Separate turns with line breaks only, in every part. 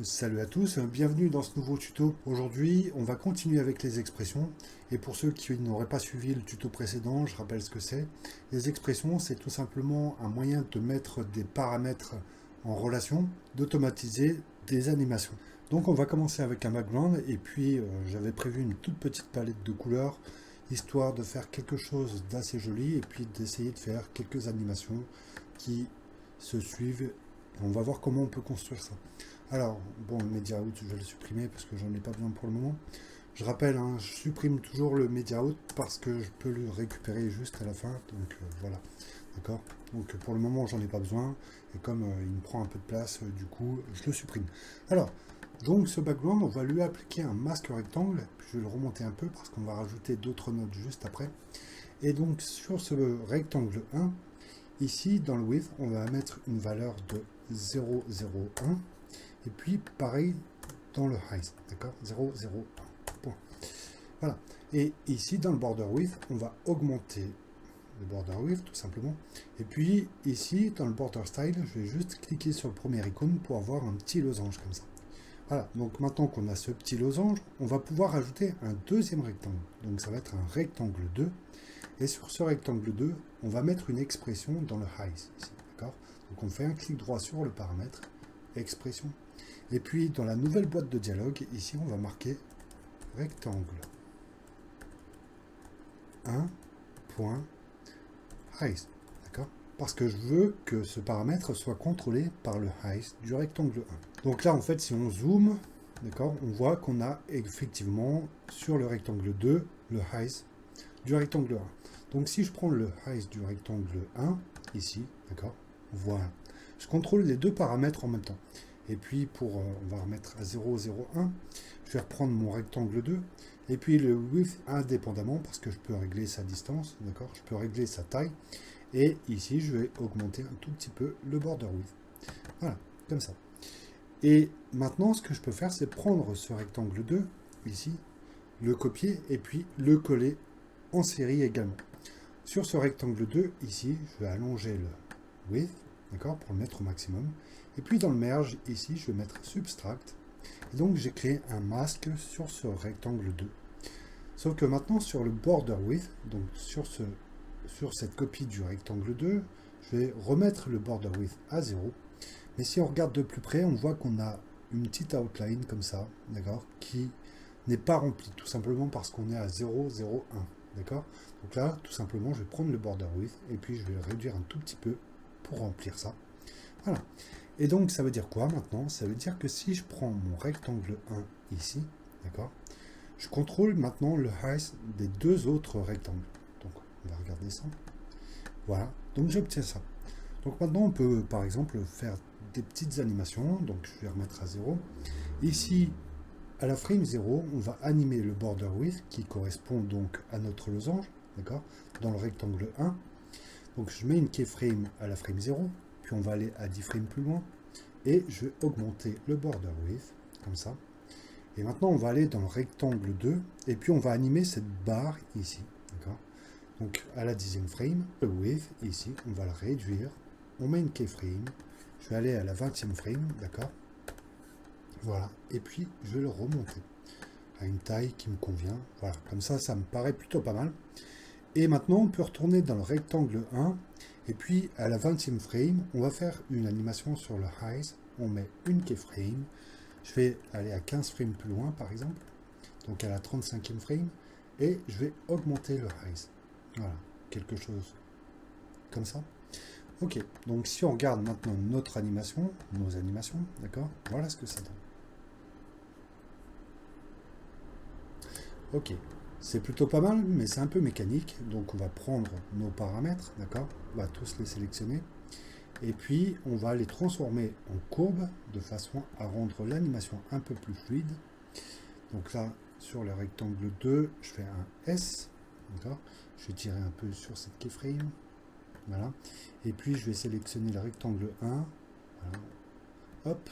Salut à tous, bienvenue dans ce nouveau tuto. Aujourd'hui, on va continuer avec les expressions. Et pour ceux qui n'auraient pas suivi le tuto précédent, je rappelle ce que c'est. Les expressions, c'est tout simplement un moyen de mettre des paramètres en relation, d'automatiser des animations. Donc on va commencer avec un background et puis j'avais prévu une toute petite palette de couleurs, histoire de faire quelque chose d'assez joli et puis d'essayer de faire quelques animations qui se suivent. On va voir comment on peut construire ça. Alors, bon, le Media Out, je vais le supprimer parce que j'en ai pas besoin pour le moment. Je rappelle, hein, je supprime toujours le Media Out parce que je peux le récupérer juste à la fin. Donc voilà, d'accord. Donc pour le moment, j'en ai pas besoin. Et comme il me prend un peu de place, du coup, je le supprime. Alors, donc ce background, on va lui appliquer un masque rectangle. Puis je vais le remonter un peu parce qu'on va rajouter d'autres nodes juste après. Et donc sur ce rectangle 1, ici dans le width, on va mettre une valeur de 0,01. Et puis, pareil dans le height, d'accord, 0,01, point. Voilà. Et ici, dans le border width, on va augmenter le border width, tout simplement. Et puis, ici, dans le border style, je vais juste cliquer sur le premier icône pour avoir un petit losange comme ça. Voilà. Donc, maintenant qu'on a ce petit losange, on va pouvoir ajouter un deuxième rectangle. Donc, ça va être un rectangle 2. Et sur ce rectangle 2, on va mettre une expression dans le height, ici, d'accord. Donc, on fait un clic droit sur le paramètre, expression. Et puis, dans la nouvelle boîte de dialogue, ici, on va marquer rectangle 1.height. D'accord? Parce que je veux que ce paramètre soit contrôlé par le height du rectangle 1. Donc là, en fait, si on zoome, d'accord, on voit qu'on a effectivement sur le rectangle 2 le height du rectangle 1. Donc si je prends le height du rectangle 1, ici, d'accord, voilà. Je contrôle les deux paramètres en même temps. Et puis, on va remettre à 0,01. Je vais reprendre mon rectangle 2. Et puis, le width indépendamment, parce que je peux régler sa distance, d'accord. Je peux régler sa taille. Et ici, je vais augmenter un tout petit peu le border width. Voilà, comme ça. Et maintenant, ce que je peux faire, c'est prendre ce rectangle 2, ici, le copier, et puis le coller en série également. Sur ce rectangle 2, ici, je vais allonger le width, d'accord, pour le mettre au maximum. Et puis dans le merge, ici, je vais mettre subtract. Et donc j'ai créé un masque sur ce rectangle 2. Sauf que maintenant, sur le border width, donc sur cette copie du rectangle 2, je vais remettre le border width à 0. Mais si on regarde de plus près, on voit qu'on a une petite outline comme ça, d'accord, qui n'est pas remplie, tout simplement parce qu'on est à 0,01. D'accord? Donc là, tout simplement, je vais prendre le border width et puis je vais le réduire un tout petit peu pour remplir ça. Voilà. Et donc, ça veut dire quoi maintenant? Ça veut dire que si je prends mon rectangle 1 ici, d'accord, je contrôle maintenant le height des deux autres rectangles. Donc, on va regarder ça. Voilà. Donc, j'obtiens ça. Donc, maintenant, on peut, par exemple, faire des petites animations. Donc, je vais remettre à 0. Ici, à la frame 0, on va animer le border width qui correspond donc à notre losange, d'accord, dans le rectangle 1. Donc je mets une keyframe à la frame 0, puis on va aller à 10 frames plus loin, et je vais augmenter le border width, comme ça. Et maintenant on va aller dans le rectangle 2, et puis on va animer cette barre ici, d'accord. Donc à la 10e frame, le width ici, on va le réduire, on met une keyframe, je vais aller à la 20e frame, d'accord. Voilà, et puis je vais le remonter à une taille qui me convient. Voilà, comme ça, ça me paraît plutôt pas mal. Et maintenant, on peut retourner dans le rectangle 1, et puis à la 20e frame, on va faire une animation sur le height. On met une keyframe. Je vais aller à 15 frames plus loin, par exemple, donc à la 35e frame, et je vais augmenter le height. Voilà, quelque chose comme ça. Ok, donc si on regarde maintenant notre animation, nos animations, d'accord, voilà ce que ça donne. Ok, c'est plutôt pas mal, mais c'est un peu mécanique. Donc on va prendre nos paramètres, d'accord? On va tous les sélectionner. Et puis on va les transformer en courbes de façon à rendre l'animation un peu plus fluide. Donc là, sur le rectangle 2, je fais un S, d'accord? Je vais tirer un peu sur cette keyframe. Voilà. Et puis je vais sélectionner le rectangle 1. Voilà. Hop.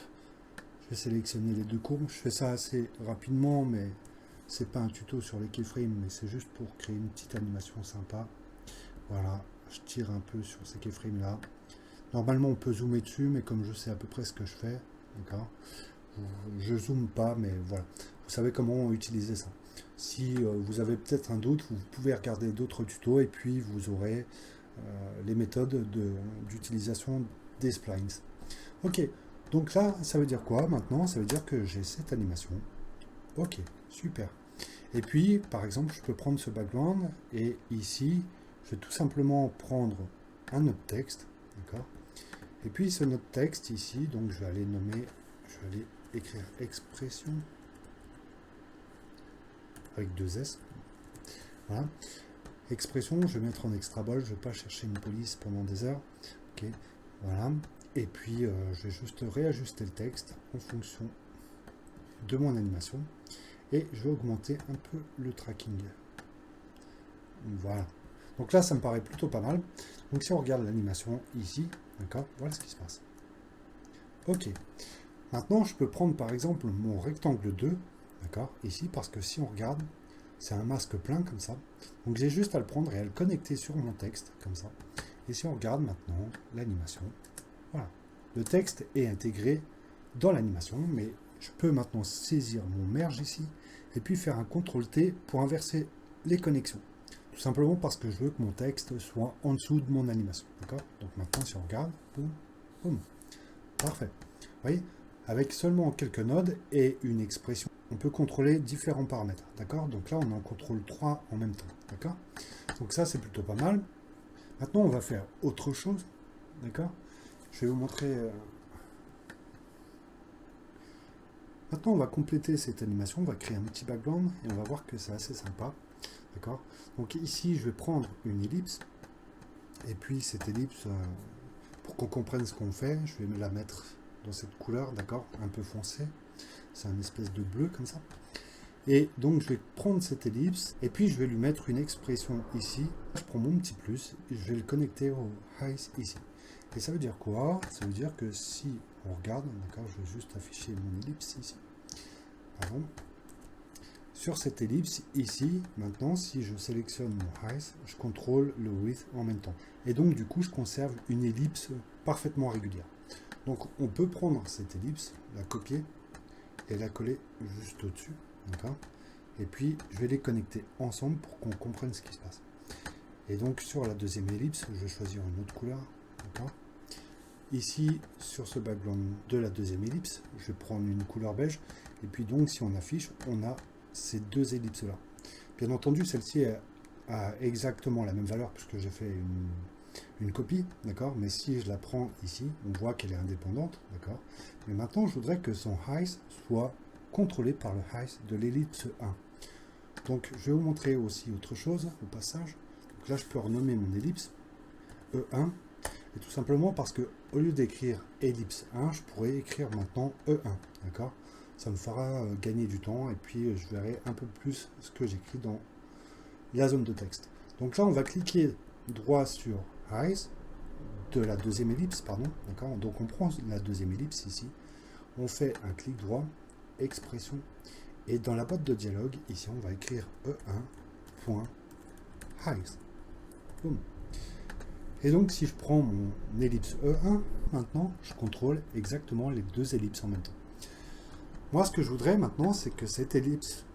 Je vais sélectionner les deux courbes. Je fais ça assez rapidement, mais c'est pas un tuto sur les keyframes, mais c'est juste pour créer une petite animation sympa. Voilà, je tire un peu sur ces keyframes là. Normalement on peut zoomer dessus, mais comme je sais à peu près ce que je fais, d'accord. Je zoome pas, mais voilà. Vous savez comment utiliser ça. Si vous avez peut-être un doute, vous pouvez regarder d'autres tutos et puis vous aurez les méthodes d'utilisation des splines. Ok, donc là, ça veut dire quoi maintenant? Ça veut dire que j'ai cette animation. Ok, super. Et puis, par exemple, je peux prendre ce background et ici, je vais tout simplement prendre un autre texte, d'accord? Et puis ce note texte ici, donc je vais aller nommer, je vais aller écrire expression avec deux S. Voilà. Expression, je vais mettre en extra bold, je ne vais pas chercher une police pendant des heures. Ok, voilà. Et puis je vais juste réajuster le texte en fonction de mon animation. Et je vais augmenter un peu le tracking. Voilà. Donc là, ça me paraît plutôt pas mal. Donc si on regarde l'animation ici, d'accord, voilà ce qui se passe. Ok. Maintenant, je peux prendre par exemple mon rectangle 2, d'accord, ici, parce que si on regarde, c'est un masque plein comme ça. Donc j'ai juste à le prendre et à le connecter sur mon texte, comme ça. Et si on regarde maintenant l'animation, voilà. Le texte est intégré dans l'animation, mais je peux maintenant saisir mon merge ici, et puis faire un CTRL-T pour inverser les connexions. Tout simplement parce que je veux que mon texte soit en dessous de mon animation. D'accord? Donc maintenant, si on regarde, boum, boum. Parfait. Vous voyez, avec seulement quelques nodes et une expression, on peut contrôler différents paramètres. D'accord? Donc là, on en contrôle 3 en même temps. D'accord? Donc ça, c'est plutôt pas mal. Maintenant, on va faire autre chose. D'accord? Je vais vous montrer... Maintenant, on va compléter cette animation. On va créer un petit background et on va voir que c'est assez sympa. D'accord? Donc ici, je vais prendre une ellipse. Et puis, cette ellipse, pour qu'on comprenne ce qu'on fait, je vais la mettre dans cette couleur, d'accord? Un peu foncée. C'est un espèce de bleu comme ça. Et donc, je vais prendre cette ellipse et puis je vais lui mettre une expression ici. Je prends mon petit plus et je vais le connecter au height ici. Et ça veut dire quoi? Ça veut dire que si on regarde, d'accord, je vais juste afficher mon ellipse ici. Pardon. Sur cette ellipse ici, maintenant, si je sélectionne mon height, je contrôle le width en même temps. Et donc, du coup, je conserve une ellipse parfaitement régulière. Donc, on peut prendre cette ellipse, la copier et la coller juste au-dessus. D'accord? Et puis, je vais les connecter ensemble pour qu'on comprenne ce qui se passe. Et donc, sur la deuxième ellipse, je vais choisir une autre couleur. D'accord? Ici, sur ce background de la deuxième ellipse, je vais prendre une couleur beige. Et puis, donc, si on affiche, on a ces deux ellipses-là. Bien entendu, celle-ci a exactement la même valeur puisque j'ai fait une copie, d'accord? Mais si je la prends ici, on voit qu'elle est indépendante, d'accord? Mais maintenant, je voudrais que son height soit contrôlé par le height de l'ellipse 1. Donc, je vais vous montrer aussi autre chose au passage. Donc là, je peux renommer mon ellipse E1, et tout simplement parce que au lieu d'écrire ellipse 1, je pourrais écrire maintenant E1, d'accord? Ça me fera gagner du temps, et puis je verrai un peu plus ce que j'écris dans la zone de texte. Donc là, on va cliquer droit sur height de la deuxième ellipse, pardon, d'accord? Donc on prend la deuxième ellipse ici, on fait un clic droit, expression, et dans la boîte de dialogue, ici, on va écrire E1.height. Boum. Et donc, si je prends mon ellipse E1, maintenant, je contrôle exactement les deux ellipses en même temps. Moi, ce que je voudrais maintenant, c'est que cette ellipse,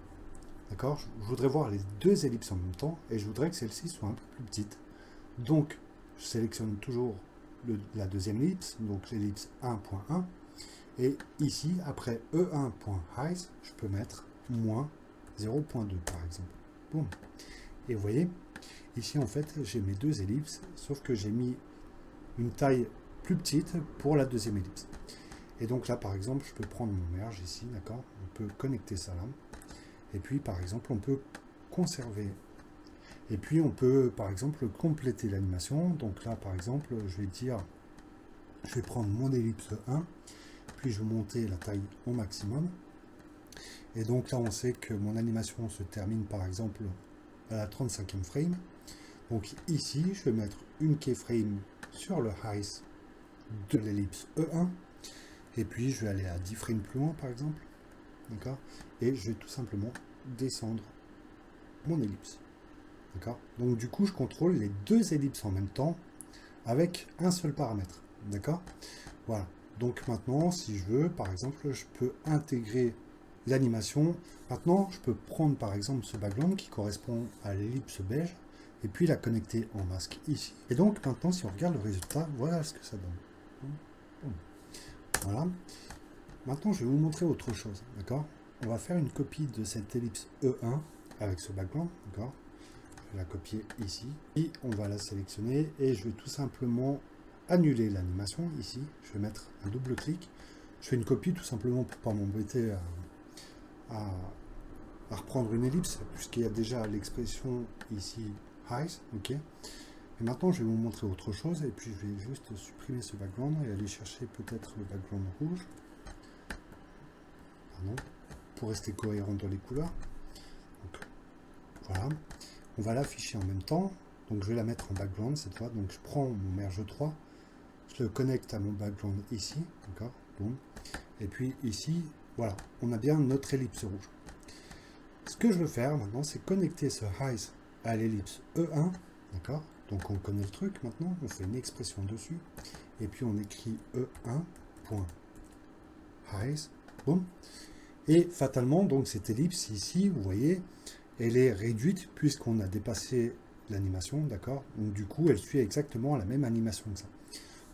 d'accord, je voudrais voir les deux ellipses en même temps, et je voudrais que celle-ci soit un peu plus petite. Donc, je sélectionne toujours la deuxième ellipse, donc l'ellipse 1.1, et ici, après E1.height, je peux mettre moins 0.2 par exemple. Boum. Et vous voyez, ici en fait, j'ai mes deux ellipses, sauf que j'ai mis une taille plus petite pour la deuxième ellipse. Et donc là, par exemple, je peux prendre mon merge ici, d'accord? On peut connecter ça là. Et puis, par exemple, on peut conserver. Et puis, on peut, par exemple, compléter l'animation. Donc là, par exemple, je vais dire, je vais prendre mon ellipse 1, puis je vais monter la taille au maximum. Et donc là, on sait que mon animation se termine, par exemple, à la 35e frame. Donc ici, je vais mettre une keyframe sur le height de l'ellipse E1. Et puis, je vais aller à 10 frames plus loin, par exemple. D'accord? Et je vais tout simplement descendre mon ellipse. D'accord? Donc, du coup, je contrôle les deux ellipses en même temps avec un seul paramètre. D'accord? Voilà. Donc maintenant, si je veux, par exemple, je peux intégrer l'animation. Maintenant, je peux prendre par exemple ce background qui correspond à l'ellipse beige et puis la connecter en masque ici. Et donc maintenant, si on regarde le résultat, voilà ce que ça donne. Voilà. Maintenant, je vais vous montrer autre chose, d'accord? On va faire une copie de cette ellipse E1 avec ce background, d'accord? Je vais la copier ici. Et on va la sélectionner et je vais tout simplement annuler l'animation ici. Je vais mettre un double clic. Je fais une copie tout simplement pour ne pas m'embêter à reprendre une ellipse, puisqu'il y a déjà l'expression ici height, ok. Et maintenant, je vais vous montrer autre chose, et puis je vais juste supprimer ce background et aller chercher peut-être le background rouge. Pardon, pour rester cohérent dans les couleurs. Donc, voilà. On va l'afficher en même temps. Donc, je vais la mettre en background cette fois. Donc, je prends mon merge 3, je le connecte à mon background ici, d'accord. Et puis ici, voilà, on a bien notre ellipse rouge. Ce que je veux faire maintenant, c'est connecter ce height à l'ellipse E1, d'accord. Donc on connaît le truc maintenant, on fait une expression dessus, et puis on écrit E1.height, boum. Et fatalement, donc cette ellipse ici, vous voyez, elle est réduite puisqu'on a dépassé l'animation, d'accord. Donc du coup, elle suit exactement la même animation que ça.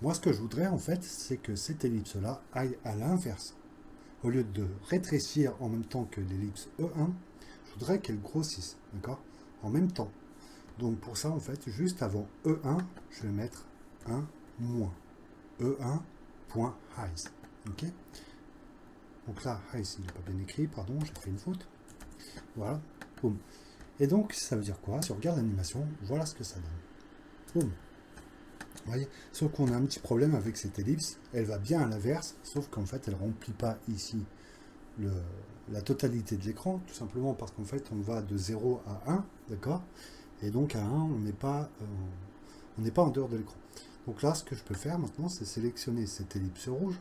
Moi, ce que je voudrais en fait, c'est que cette ellipse-là aille à l'inverse. Au lieu de rétrécir en même temps que l'ellipse E1, je voudrais qu'elle grossisse, d'accord, en même temps. Donc pour ça, en fait, juste avant E1, je vais mettre un moins. E1.height. Ok. Donc là, height, il n'est pas bien écrit, pardon, j'ai fait une faute. Voilà, boum. Et donc, ça veut dire quoi? Si on regarde l'animation, voilà ce que ça donne. Boum. Vous voyez, sauf qu'on a un petit problème avec cette ellipse, elle va bien à l'inverse, sauf qu'en fait, elle ne remplit pas ici la totalité de l'écran, tout simplement parce qu'en fait, on va de 0 à 1, d'accord? Et donc, à 1, on n'est pas en dehors de l'écran. Donc là, ce que je peux faire maintenant, c'est sélectionner cette ellipse rouge,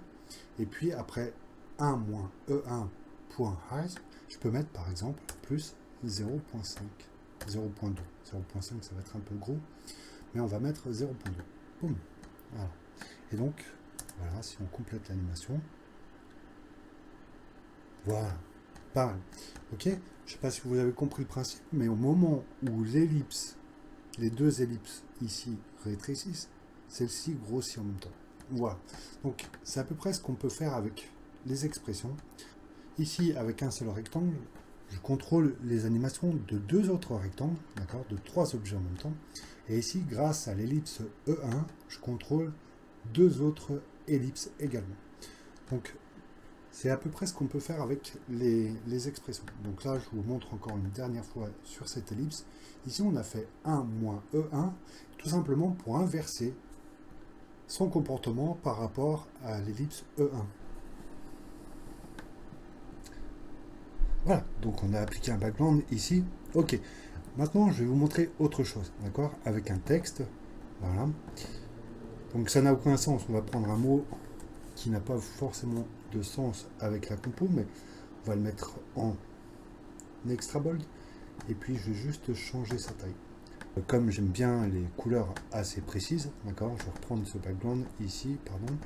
et puis après 1 moins E1.height, je peux mettre par exemple plus 0.5, 0.2. 0.5, ça va être un peu gros, mais on va mettre 0.2. Boum. Voilà. Et donc, voilà, si on complète l'animation, voilà, pas mal. Ok, je ne sais pas si vous avez compris le principe, mais au moment où l'ellipse, les deux ellipses ici rétrécissent, celle-ci grossit en même temps. Voilà. Donc, c'est à peu près ce qu'on peut faire avec les expressions. Ici, avec un seul rectangle, je contrôle les animations de deux autres rectangles, d'accord, de trois objets en même temps. Et ici, grâce à l'ellipse E1, je contrôle deux autres ellipses également. Donc, c'est à peu près ce qu'on peut faire avec les expressions. Donc là, je vous montre encore une dernière fois sur cette ellipse. Ici, on a fait 1 moins E1, tout simplement pour inverser son comportement par rapport à l'ellipse E1. Voilà, donc on a appliqué un background ici. Ok, maintenant je vais vous montrer autre chose, d'accord, avec un texte. Voilà. Donc ça n'a aucun sens, on va prendre un mot qui n'a pas forcément de sens avec la compo, mais on va le mettre en extra bold. Et puis je vais juste changer sa taille. Comme j'aime bien les couleurs assez précises, d'accord, je vais reprendre ce background ici, pardon.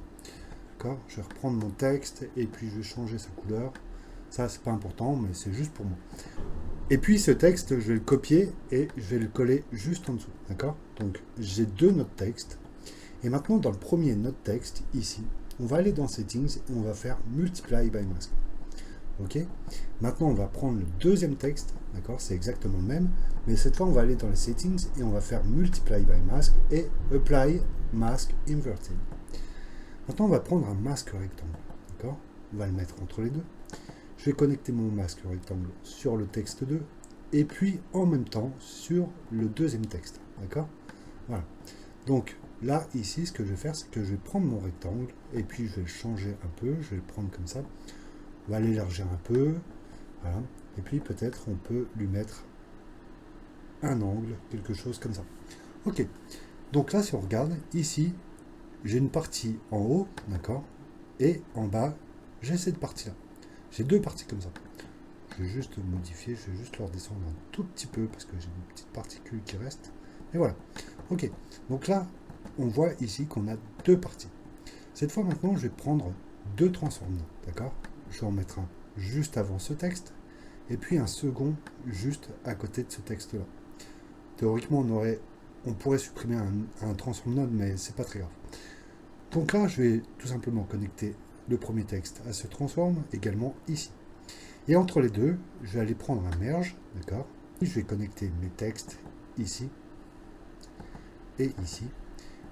D'accord, je vais reprendre mon texte et puis je vais changer sa couleur. Ça, c'est pas important, mais c'est juste pour moi. Et puis, ce texte, je vais le copier et je vais le coller juste en dessous. D'accord? Donc, j'ai deux notes texte. Et maintenant, dans le premier note texte, ici, on va aller dans Settings et on va faire Multiply by Mask. Ok? Maintenant, on va prendre le deuxième texte. D'accord? C'est exactement le même. Mais cette fois, on va aller dans les Settings et on va faire Multiply by Mask et Apply Mask Inverted. Maintenant, on va prendre un masque rectangle. D'accord? On va le mettre entre les deux. Je vais connecter mon masque rectangle sur le texte 2 et puis en même temps sur le deuxième texte. D'accord? Voilà. Donc là, ici, ce que je vais faire, c'est que je vais prendre mon rectangle et puis je vais le changer un peu. Je vais le prendre comme ça. On va l'élargir un peu. Voilà. Et puis peut-être on peut lui mettre un angle, quelque chose comme ça. Ok. Donc là, si on regarde, ici, j'ai une partie en haut, d'accord? Et en bas, j'ai cette partie-là. J'ai deux parties comme ça. Je vais juste modifier, je vais juste leur descendre un tout petit peu parce que j'ai une petite particule qui reste. Et voilà. Ok. Donc là, on voit ici qu'on a deux parties. Cette fois maintenant, je vais prendre deux transforms, d'accord? Je vais en mettre un juste avant ce texte, et puis un second juste à côté de ce texte-là. Théoriquement, on pourrait supprimer un transform node, mais c'est pas très grave. Donc là, je vais tout simplement connecter le premier texte à ce transform, également ici. Et entre les deux, je vais aller prendre un merge, d'accord? Je vais connecter mes textes ici et ici.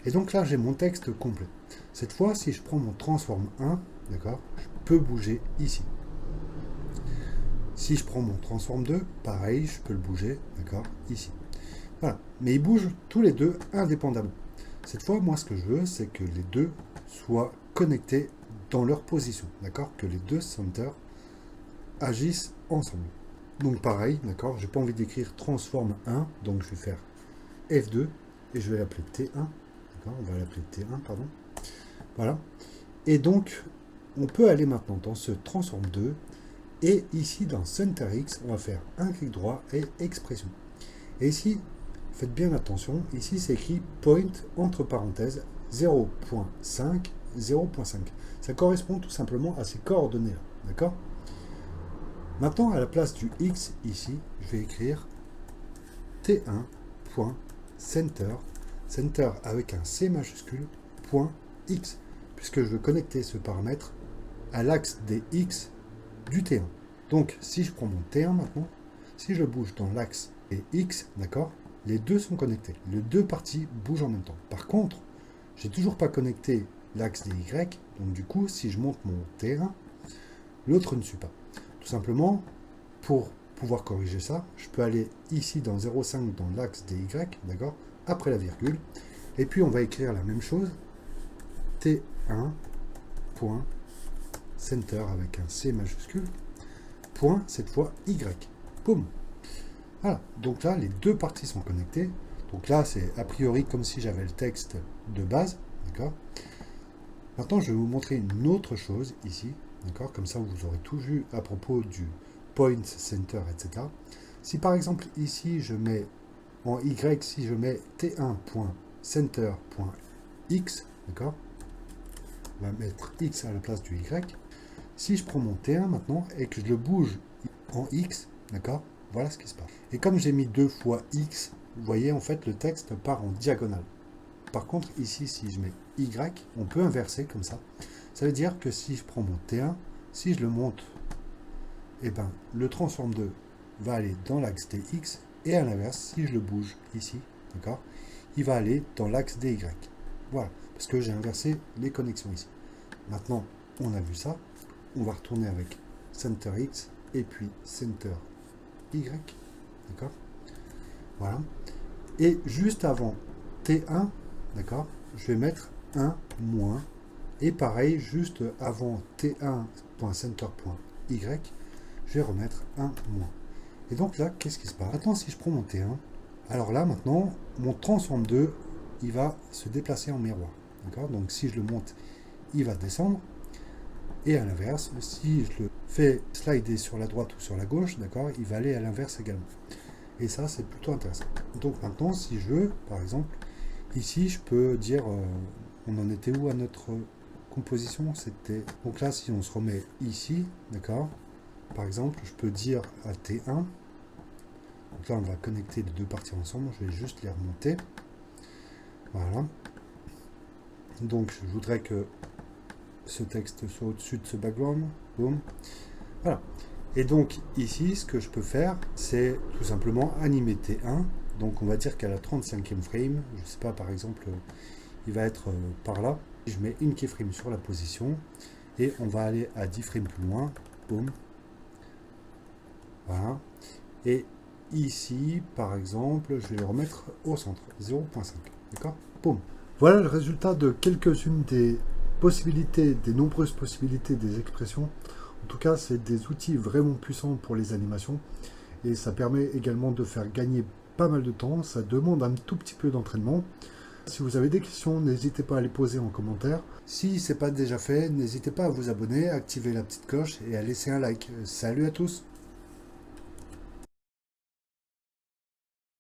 Et donc là, j'ai mon texte complet. Cette fois, si je prends mon transform 1, d'accord, je peux bouger ici. Si je prends mon transform 2, pareil, je peux le bouger, d'accord, ici. Voilà. Mais ils bougent tous les deux indépendamment. Cette fois, moi, ce que je veux, c'est que les deux soient connectés dans leur position, d'accord, que les deux centers agissent ensemble. Donc pareil, d'accord, j'ai pas envie d'écrire transform 1, donc je vais faire F2 et je vais l'appeler T1. D'accord, on va l'appeler T1, pardon. Voilà. Et donc, on peut aller maintenant dans ce transform 2 et ici dans CenterX, on va faire un clic droit et expression. Et ici, faites bien attention, ici c'est écrit point entre parenthèses 0.5, 0.5. Ça correspond tout simplement à ces coordonnées-là, d'accord? Maintenant, à la place du X, ici, je vais écrire T1.center, center avec un C majuscule, point X, puisque je veux connecter ce paramètre à l'axe des X du T1. Donc, si je prends mon T1 maintenant, si je bouge dans l'axe des X, d'accord, les deux sont connectés. Les deux parties bougent en même temps. Par contre, j'ai toujours pas connecté l'axe des Y, donc du coup, si je monte mon T1, l'autre ne suit pas. Tout simplement, pour pouvoir corriger ça, je peux aller ici dans 0,5 dans l'axe des Y, d'accord, après la virgule, et puis on va écrire la même chose, T1.center avec un C majuscule, point, cette fois Y. Boum. Voilà, donc là, les deux parties sont connectées. Donc là, c'est a priori comme si j'avais le texte de base, d'accord. Maintenant, je vais vous montrer une autre chose ici, d'accord, comme ça vous aurez tout vu à propos du point, center, etc. Si par exemple ici je mets en Y, si je mets T1.center.x, d'accord, on va mettre X à la place du Y. Si je prends mon T1 maintenant et que je le bouge en X, d'accord, voilà ce qui se passe. Et comme j'ai mis deux fois X, vous voyez en fait le texte part en diagonale. Par contre, ici, si je mets Y, on peut inverser comme ça. Ça veut dire que si je prends mon T1, si je le monte, eh ben, le transform 2 va aller dans l'axe des X, et à l'inverse, si je le bouge ici, d'accord, il va aller dans l'axe des Y. Voilà, parce que j'ai inversé les connexions ici. Maintenant, on a vu ça. On va retourner avec Center X et puis Center Y. D'accord? Voilà. Et juste avant T1, d'accord, je vais mettre un moins. Et pareil, juste avant T1.center.y, je vais remettre un moins. Et donc là, qu'est-ce qui se passe? Maintenant, si je prends mon T1, alors là, maintenant, mon transform 2, il va se déplacer en miroir. D'accord? Donc si je le monte, il va descendre. Et à l'inverse, si je le fais slider sur la droite ou sur la gauche, d'accord, il va aller à l'inverse également. Et ça, c'est plutôt intéressant. Donc maintenant, si je veux, par exemple, ici, je peux dire, on en était où à notre composition? C'était, donc là, si on se remet ici, d'accord, par exemple, je peux dire à T1, donc là, on va connecter les deux parties ensemble, je vais juste les remonter. Voilà. Donc, je voudrais que ce texte soit au-dessus de ce background. Boom. Voilà. Et donc, ici, ce que je peux faire, c'est tout simplement animer T1. Donc, on va dire qu'à la 35e frame, je ne sais pas, par exemple, il va être par là. Je mets une keyframe sur la position et on va aller à 10 frames plus loin. Boom. Voilà. Et ici, par exemple, je vais le remettre au centre, 0.5. D'accord? Boum. Voilà le résultat de quelques-unes des possibilités, des nombreuses possibilités des expressions. En tout cas, c'est des outils vraiment puissants pour les animations et ça permet également de faire gagner pas mal de temps. Ça demande un tout petit peu d'entraînement. Si vous avez des questions, n'hésitez pas à les poser en commentaire. Si ce n'est pas déjà fait, n'hésitez pas à vous abonner, à activer la petite cloche et à laisser un like. Salut à tous!